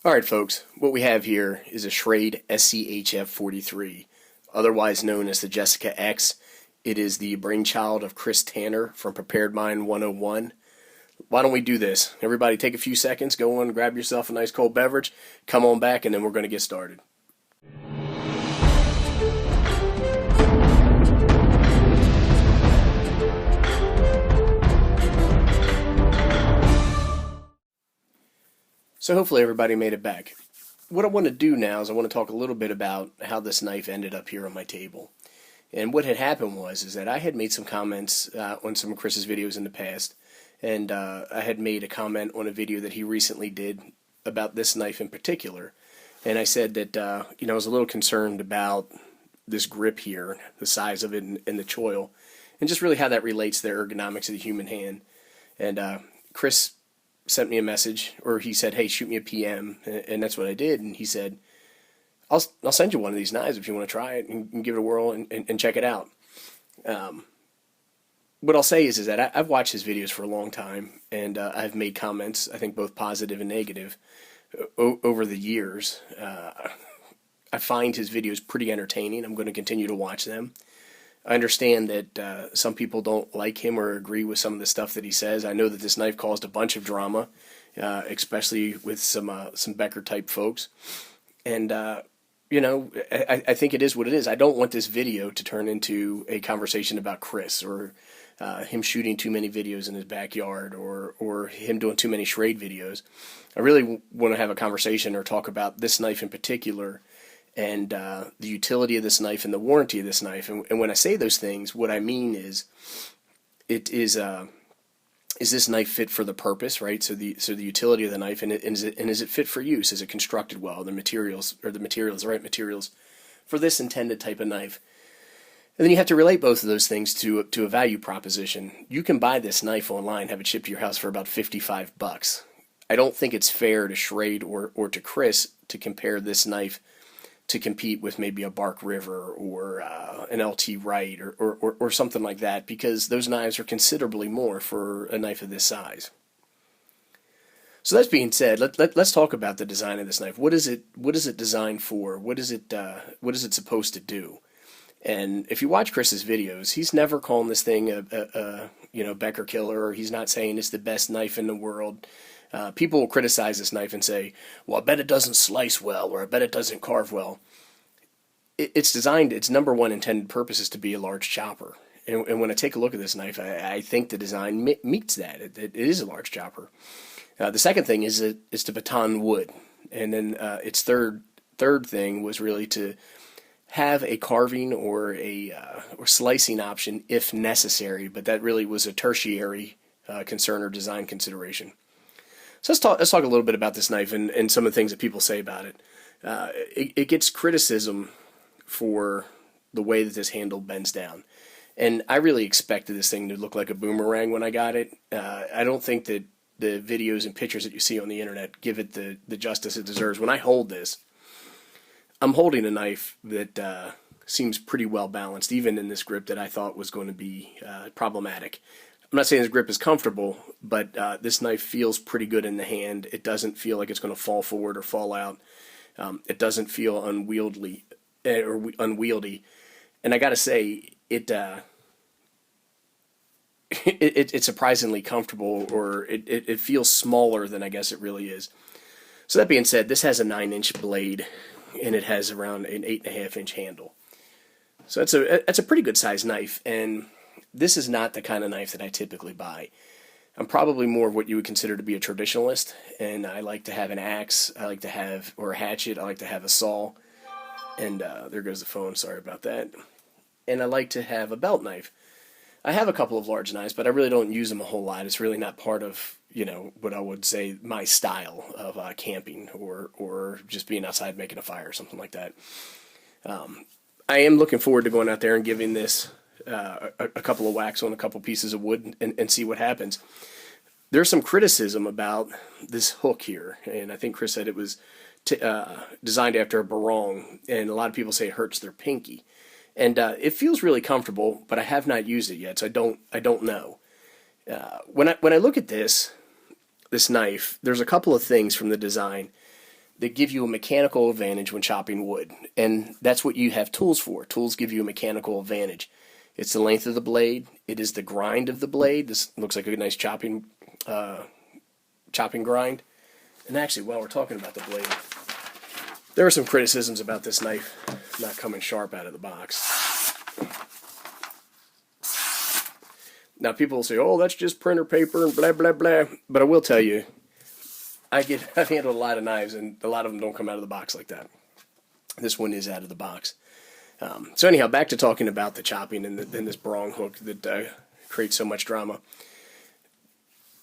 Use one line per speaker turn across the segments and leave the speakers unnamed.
Alright folks, what we have here is a Schrade SCHF43, otherwise known as the Jess-X. It is the brainchild of Chris Tanner from PreparedMind101. Why don't we do this? Everybody take a few seconds, go on, grab yourself a nice cold beverage, come on back, and then we're going to get started. So hopefully everybody made it back. What I want to do now is I want to talk a little bit about how this knife ended up here on my table. And what had happened is that I had made some comments on some of Chris's videos in the past, and I had made a comment on a video that he recently did about this knife in particular. And I said that I was a little concerned about this grip here, the size of it, and the choil, and just really how that relates to the ergonomics of the human hand. And Chris sent me a message, or he said, hey, shoot me a PM, and that's what I did. And he said, I'll send you one of these knives if you want to try it and give it a whirl and check it out. What I'll say is that I've watched his videos for a long time, and I've made comments, I think both positive and negative, over the years. I find his videos pretty entertaining. I'm going to continue to watch them. I understand that some people don't like him or agree with some of the stuff that he says. I know that this knife caused a bunch of drama, especially with some Becker type folks. And I think it is what it is. I don't want this video to turn into a conversation about Chris or him shooting too many videos in his backyard or him doing too many Schrade videos. I really want to have a conversation or talk about this knife in particular, and the utility of this knife and the warranty of this knife. And when I say those things, what I mean is, is this knife fit for the purpose, right? So the utility of the knife, and is it fit for use? Is it constructed well? The materials, the right materials for this intended type of knife. And then you have to relate both of those things to a value proposition. You can buy this knife online, have it shipped to your house for about $55. I don't think it's fair to Schrade or to Chris to compare this knife to compete with maybe a Bark River or an LT Wright or something like that, because those knives are considerably more for a knife of this size. So that being said, let's talk about the design of this knife. What is it designed for? What is it supposed to do? And if you watch Chris's videos, he's never calling this thing a Becker killer, or he's not saying it's the best knife in the world. People will criticize this knife and say, well, I bet it doesn't slice well, or I bet it doesn't carve well. It's designed, its number one intended purpose is to be a large chopper. And when I take a look at this knife, I think the design meets that. It is a large chopper. The second thing is to baton wood. And then its third thing was really to have a carving or slicing option if necessary, but that really was a tertiary concern or design consideration. So let's talk a little bit about this knife and some of the things that people say about it. It gets criticism for the way that this handle bends down. And I really expected this thing to look like a boomerang when I got it. I don't think that the videos and pictures that you see on the internet give it the justice it deserves. When I hold this, I'm holding a knife that seems pretty well balanced, even in this grip that I thought was going to be problematic. I'm not saying this grip is comfortable, but this knife feels pretty good in the hand. It doesn't feel like it's going to fall forward or fall out. It doesn't feel unwieldy. And I got to say, it's surprisingly comfortable, or it feels smaller than I guess it really is. So that being said, this has a 9-inch blade, and it has around an 8.5-inch handle. So that's a pretty good sized knife, and this is not the kind of knife that I typically buy. I'm probably more of what you would consider to be a traditionalist, and I like to have an axe, or a hatchet, I like to have a saw, and there goes the phone, sorry about that. And I like to have a belt knife. I have a couple of large knives, but I really don't use them a whole lot. It's really not part of, what I would say my style of camping or just being outside making a fire or something like that. I am looking forward to going out there and giving this a couple of whacks on a couple pieces of wood and see what happens. There's some criticism about this hook here, and I think Chris said it was designed after a barong, and a lot of people say it hurts their pinky. And it feels really comfortable, but I have not used it yet, so I don't know. When I look at this knife, there's a couple of things from the design that give you a mechanical advantage when chopping wood. And that's what you have tools for. Tools give you a mechanical advantage. It's the length of the blade. It is the grind of the blade. This looks like a nice chopping grind. And actually, while we're talking about the blade, there are some criticisms about this knife not coming sharp out of the box. Now, people will say, oh, that's just printer paper and blah, blah, blah. But I will tell you, I've handled a lot of knives, and a lot of them don't come out of the box like that. This one is out of the box. So anyhow, back to talking about the chopping and this brong hook that creates so much drama.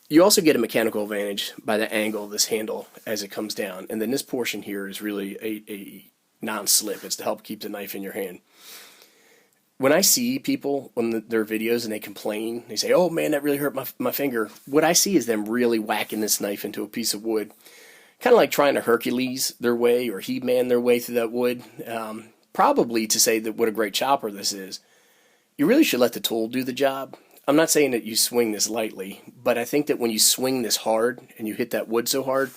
You also get a mechanical advantage by the angle of this handle as it comes down. And then this portion here is really a non-slip. It's to help keep the knife in your hand. When I see people on their videos and they complain, they say, oh man, that really hurt my finger. What I see is them really whacking this knife into a piece of wood. Kind of like trying to Hercules their way or He-Man their way through that wood. Probably to say that what a great chopper this is. You really should let the tool do the job. I'm not saying that you swing this lightly, but I think that when you swing this hard and you hit that wood so hard,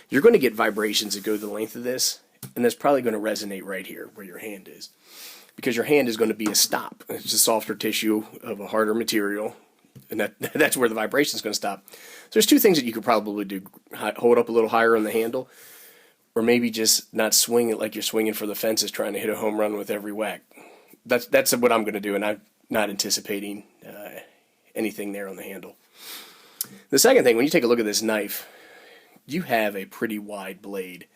you're going to get vibrations that go the length of this, and that's probably going to resonate right here where your hand is. Because your hand is going to be a stop. It's a softer tissue of a harder material, and that's where the vibration is going to stop. So there's two things that you could probably do. Hold up a little higher on the handle, or maybe just not swing it like you're swinging for the fences trying to hit a home run with every whack. That's what I'm going to do, and I'm not anticipating anything there on the handle. The second thing, when you take a look at this knife, you have a pretty wide blade.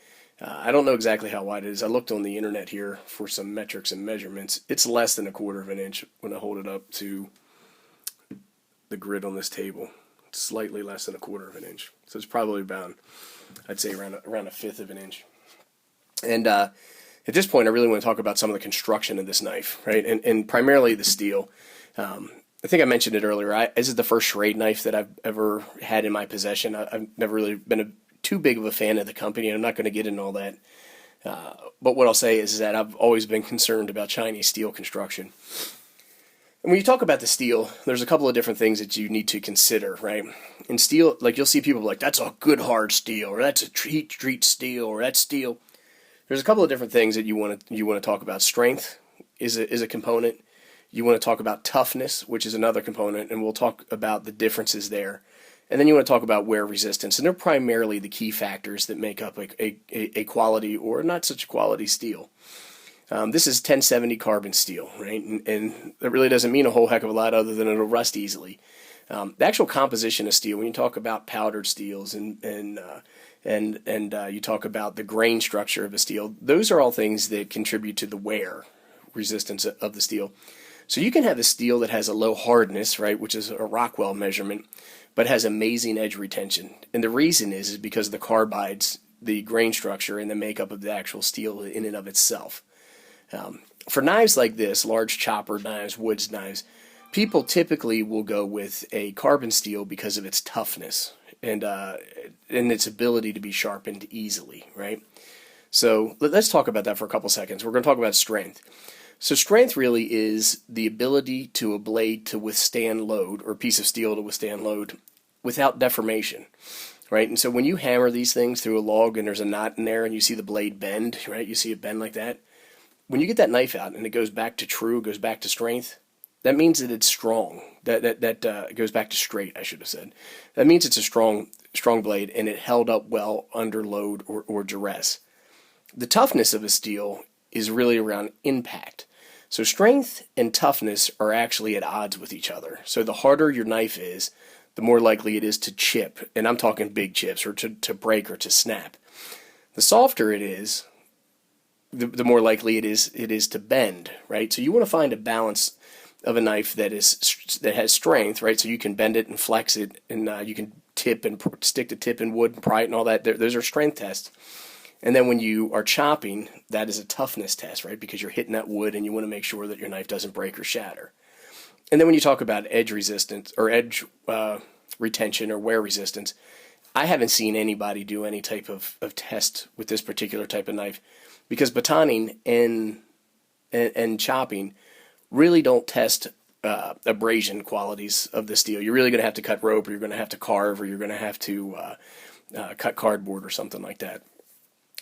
I don't know exactly how wide it is. I looked on the internet here for some metrics and measurements. It's less than 1/4 of an inch when I hold it up to the grid on this table. It's slightly less than 1/4 of an inch. So it's probably about, I'd say around 1/5 of an inch. And at this point, I really want to talk about some of the construction of this knife, right? And primarily the steel. I think I mentioned it earlier. This is the first Schrade knife that I've ever had in my possession. I've never really been too big of a fan of the company, and I'm not going to get into all that. But what I'll say is that I've always been concerned about Chinese steel construction. And when you talk about the steel, there's a couple of different things that you need to consider, right? In steel, like you'll see people like, that's a good hard steel, or that's a heat treat steel, or that's steel. There's a couple of different things that you want to talk about. Strength is a component. You want to talk about toughness, which is another component, and we'll talk about the differences there. And then you want to talk about wear resistance, and they're primarily the key factors that make up a quality or not such a quality steel. This is 1070 carbon steel, right? And that really doesn't mean a whole heck of a lot other than it'll rust easily. The actual composition of steel, when you talk about powdered steels and you talk about the grain structure of a steel, those are all things that contribute to the wear resistance of the steel. So you can have a steel that has a low hardness, right, which is a Rockwell measurement, but has amazing edge retention. And the reason is because of the carbides, the grain structure, and the makeup of the actual steel in and of itself. For knives like this, large chopper knives, woods knives, people typically will go with a carbon steel because of its toughness and its ability to be sharpened easily, right? So let's talk about that for a couple seconds. We're going to talk about strength. So strength really is the ability to a blade to withstand load, or a piece of steel to withstand load without deformation, right? And so when you hammer these things through a log and there's a knot in there and you see the blade bend, right? You see it bend like that. When you get that knife out and it goes back to true, goes back to strength, that means that it's strong. That goes back to straight, I should have said. That means it's a strong blade and it held up well under load or duress. The toughness of a steel is really around impact. So strength and toughness are actually at odds with each other. So the harder your knife is, the more likely it is to chip, and I'm talking big chips, or to break or to snap. The softer it is, the more likely it is to bend, right? So you want to find a balance of a knife that has strength, right? So you can bend it and flex it, and you can tip and stick the tip in wood and pry it and all that. Those are strength tests. And then when you are chopping, that is a toughness test, right? Because you're hitting that wood and you want to make sure that your knife doesn't break or shatter. And then when you talk about edge resistance or edge retention or wear resistance, I haven't seen anybody do any type of test with this particular type of knife, because batoning and chopping really don't test abrasion qualities of the steel. You're really going to have to cut rope, or you're going to have to carve, or you're going to have to cut cardboard or something like that.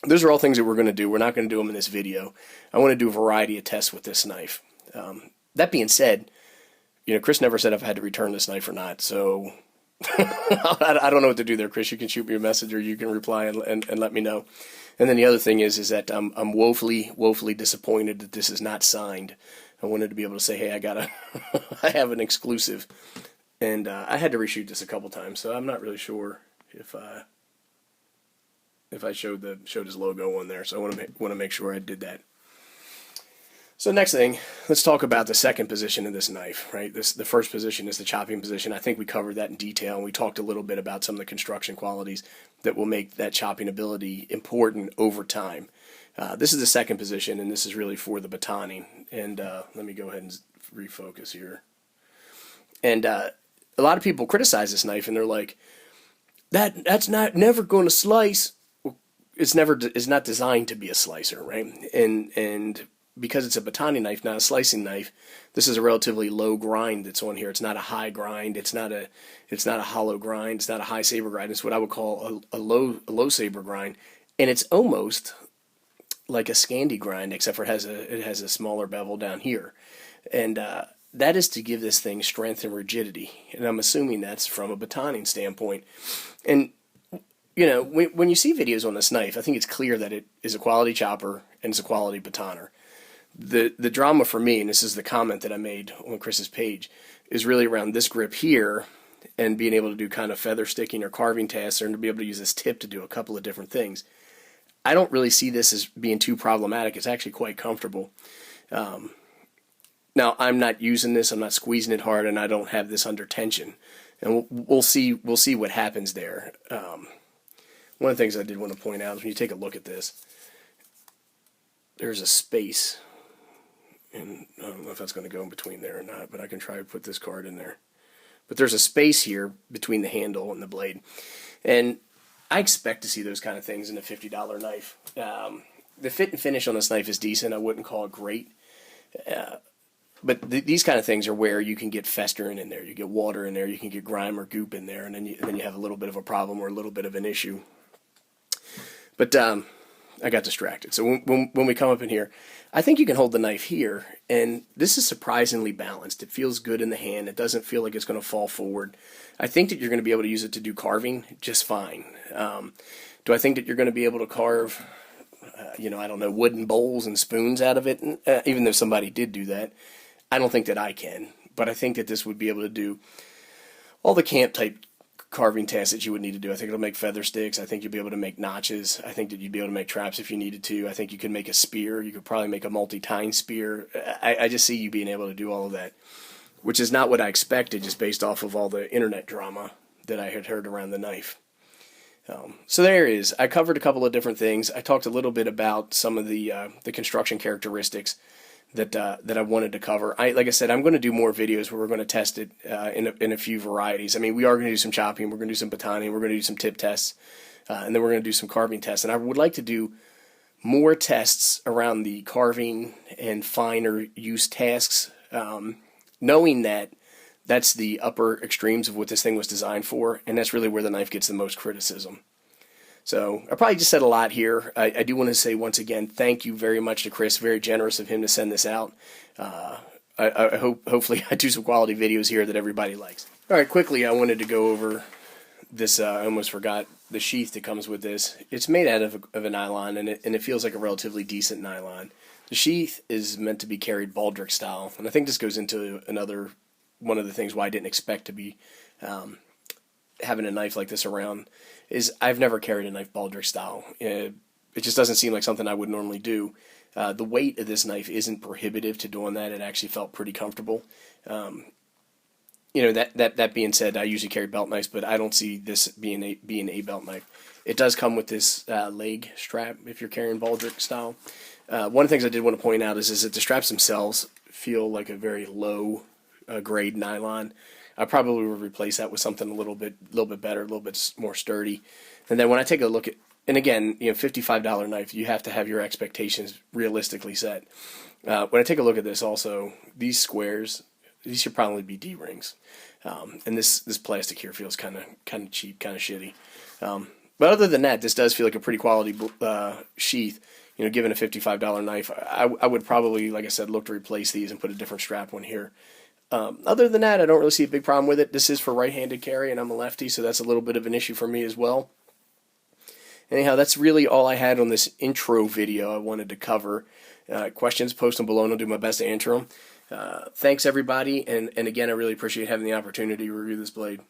those are all things that we're going to do. We're not going to do them in this video. I want to do a variety of tests with this knife. That being said, Chris never said if I had to return this knife or not, so I don't know what to do there, Chris. You can shoot me a message or you can reply and let me know. And then the other thing is that I'm woefully disappointed that this is not signed. I wanted to be able to say, hey, I have an exclusive. And I had to reshoot this a couple times, so I'm not really sure if I showed his logo on there. So I want to make sure I did that. So next thing, let's talk about the second position of this knife, right? The first position is the chopping position. I think we covered that in detail, and we talked a little bit about some of the construction qualities that will make that chopping ability important over time. This is the second position, and this is really for the batoning. And let me go ahead and refocus here. And a lot of people criticize this knife, and they're like, "That's never going to slice." Well, it's not designed to be a slicer, right? And because it's a batoning knife, not a slicing knife, this is a relatively low grind that's on here. It's not a high grind. It's not a hollow grind. It's not a high saber grind. It's what I would call a low saber grind, and it's almost like a Scandi grind, except for it has a smaller bevel down here, and that is to give this thing strength and rigidity. And I'm assuming that's from a batoning standpoint. And when you see videos on this knife, I think it's clear that it is a quality chopper and it's a quality batoner. The drama for me, and this is the comment that I made on Chris's page, is really around this grip here and being able to do kind of feather sticking or carving tasks, or to be able to use this tip to do a couple of different things. I don't really see this as being too problematic. It's actually quite comfortable. Now, I'm not using this. I'm not squeezing it hard, and I don't have this under tension. And we'll see what happens there. One of the things I did want to point out is when you take a look at this, there's a space. And I don't know if that's going to go in between there or not, but I can try to put this card in there. But there's a space here between the handle and the blade. And I expect to see those kind of things in a $50 knife. The fit and finish on this knife is decent. I wouldn't call it great. But these kind of things are where you can get festering in there. You get water in there. You can get grime or goop in there. And then you have a little bit of a problem or a little bit of an issue. But I got distracted. So when we come up in here, I think you can hold the knife here, and this is surprisingly balanced. It feels good in the hand. It doesn't feel like it's going to fall forward. I think that you're going to be able to use it to do carving just fine. Do I think that you're going to be able to carve, I don't know, wooden bowls and spoons out of it? Even though somebody did do that, I don't think that I can. But I think that this would be able to do all the camp type carving tasks that you would need to do. I think it'll make feather sticks. I think you'll be able to make notches. I think that you'd be able to make traps if you needed to. I think you could make a spear. You could probably make a multi-tine spear. I just see you being able to do all of that, which is not what I expected just based off of all the internet drama that I had heard around the knife. So there it is. I covered a couple of different things. I talked a little bit about some of the construction characteristics that I wanted to cover. Like I said, I'm going to do more videos where we're going to test it in a few varieties. I mean, we are going to do some chopping, we're going to do some batoning, we're going to do some tip tests, and then we're going to do some carving tests. And I would like to do more tests around the carving and finer use tasks, knowing that that's the upper extremes of what this thing was designed for, and that's really where the knife gets the most criticism. So I probably just said a lot here. I do want to say once again, thank you very much to Chris. Very generous of him to send this out. I hopefully I do some quality videos here that everybody likes. All right, quickly, I wanted to go over this. I almost forgot the sheath that comes with this. It's made out of a nylon, and it feels like a relatively decent nylon. The sheath is meant to be carried baldric style, and I think this goes into one of the things why I didn't expect to be having a knife like this around is I've never carried a knife baldric style. It just doesn't seem like something I would normally do. The weight of this knife isn't prohibitive to doing that. It actually felt pretty comfortable. That being said, I usually carry belt knives, but I don't see this being a belt knife. It does come with this leg strap if you're carrying baldric style. One of the things I did want to point out is that the straps themselves feel like a very low grade nylon. I probably would replace that with something a little bit better, a little bit more sturdy. And then when I take a look at, and again, $55 knife, you have to have your expectations realistically set. When I take a look at this, also these squares, these should probably be D-rings, and this plastic here feels kind of cheap, kind of shitty. But But other than that, this does feel like a pretty quality sheath. You know, given a $55 knife, I would probably, like I said, look to replace these and put a different strap one here. Other than that, I don't really see a big problem with it. This is for right-handed carry, and I'm a lefty, so that's a little bit of an issue for me as well. Anyhow, that's really all I had on this intro video I wanted to cover. Questions, post them below, and I'll do my best to answer them. Thanks, everybody, and again, I really appreciate having the opportunity to review this blade.